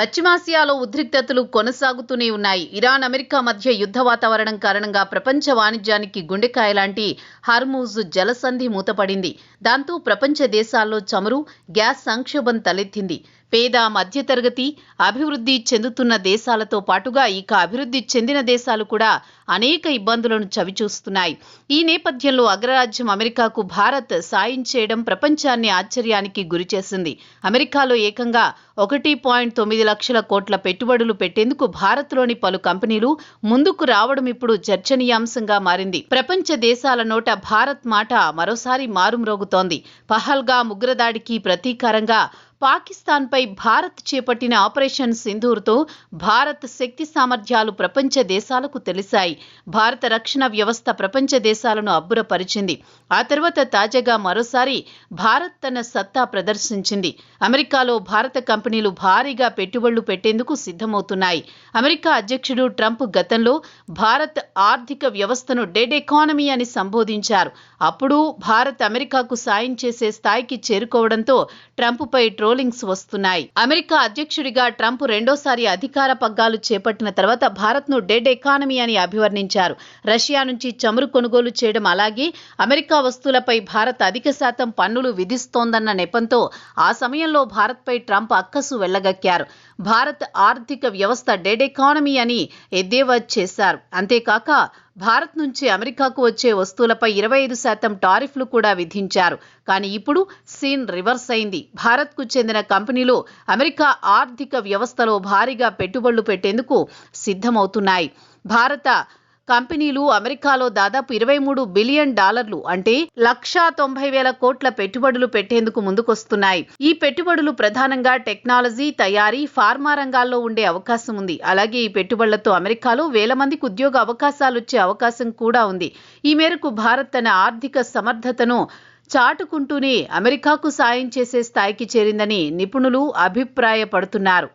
పశ్చిమాసియాలో ఉద్రిక్తతలు కొనసాగుతూనే ఉన్నాయి. ఇరాన్, అమెరికా మధ్య యుద్ధ వాతావరణం కారణంగా ప్రపంచ వాణిజ్యానికి గుండెకాయ లాంటి హార్మూజ్ జలసంధి మూతపడింది. దాంతో ప్రపంచ దేశాల్లో చమురు, గ్యాస్ సంక్షోభం తలెత్తింది. పేద, మధ్యతరగతి, అభివృద్ధి చెందుతున్న దేశాలతో పాటుగా ఇక అభివృద్ధి చెందిన దేశాలు కూడా అనేక ఇబ్బందులను చవిచూస్తున్నాయి. ఈ నేపథ్యంలో అగ్రరాజ్యం అమెరికాకు భారత్ సాయం చేయడం ప్రపంచాన్ని ఆశ్చర్యానికి గురిచేసింది. అమెరికాలో ఏకంగా 1.9 లక్షల కోట్ల పెట్టుబడులు పెట్టేందుకు భారత్లోని పలు కంపెనీలు ముందుకు రావడం ఇప్పుడు చర్చనీయాంశంగా మారింది. ప్రపంచ దేశాల నోట భారత్ మాట మరోసారి మారుమ్రోగుతోంది. పహల్గామ్ ఉగ్రదాడికి ప్రతీకారంగా పాకిస్తాన్పై భారత్ చేపట్టిన ఆపరేషన్ సింధూర్తో భారత్ శక్తి సామర్థ్యాలు ప్రపంచ దేశాలకు తెలిసాయి. భారత రక్షణ వ్యవస్థ ప్రపంచ దేశాలను అబ్బురపరిచింది. ఆ తర్వాత తాజాగా మరోసారి భారత్ తన సత్తా ప్రదర్శించింది. అమెరికాలో భారత కంపెనీలు భారీగా పెట్టుబడులు పెట్టేందుకు సిద్ధమవుతున్నాయి. అమెరికా అధ్యక్షుడు ట్రంప్ గతంలో భారత్ ఆర్థిక వ్యవస్థను డెడ్ ఎకానమీ అని సంబోధించారు. అప్పుడు భారత్ అమెరికాకు సాయం చేసే స్థాయికి చేరుకోవడంతో ట్రంప్పై ట్రోలింగ్స్ వస్తున్నాయి. అమెరికా అధ్యక్షుడిగా ట్రంప్ రెండోసారి అధికార పగ్గాలు చేపట్టిన తర్వాత భారత్ను డెడ్ ఎకానమీ అని అభివర్ణించారు. రష్యా నుంచి చమురు కొనుగోలు చేయడం, అలాగే అమెరికా వస్తువులపై భారత్ అధిక శాతం పన్నులు విధిస్తోందన్న నెపంతో ఆ సమయంలో భారత్పై ట్రంప్ అక్కసు వెళ్లగక్కారు. భారత్ ఆర్థిక వ్యవస్థ డెడ్ ఎకానమీ అని ఎద్దేవా చేశారు. అంతేకాక భారత్ నుంచి అమెరికాకు వచ్చే వస్తువులపై 25% టారిఫ్లు కూడా విధించారు. కానీ ఇప్పుడు సీన్ రివర్స్ అయింది. భారత్కు చెందిన కంపెనీలు అమెరికా ఆర్థిక వ్యవస్థలో భారీగా పెట్టుబడులు పెట్టేందుకు సిద్ధమవుతున్నాయి. భారత కంపెనీలు అమెరికాలో దాదాపు $23 బిలియన్ అంటే 1,90,000 కోట్ల పెట్టుబడులు పెట్టేందుకు ముందుకొస్తున్నాయి. ఈ పెట్టుబడులు ప్రధానంగా టెక్నాలజీ, తయారీ, ఫార్మా రంగాల్లో ఉండే అవకాశం ఉంది. అలాగే ఈ పెట్టుబడులతో అమెరికాలో వేల మందికి ఉద్యోగ అవకాశాలు వచ్చే అవకాశం కూడా ఉంది. ఈ మేరకు భారత్ తన ఆర్థిక సమర్థతను చాటుకుంటూనే అమెరికాకు సాయం చేసే స్థాయికి చేరిందని నిపుణులు అభిప్రాయపడుతున్నారు.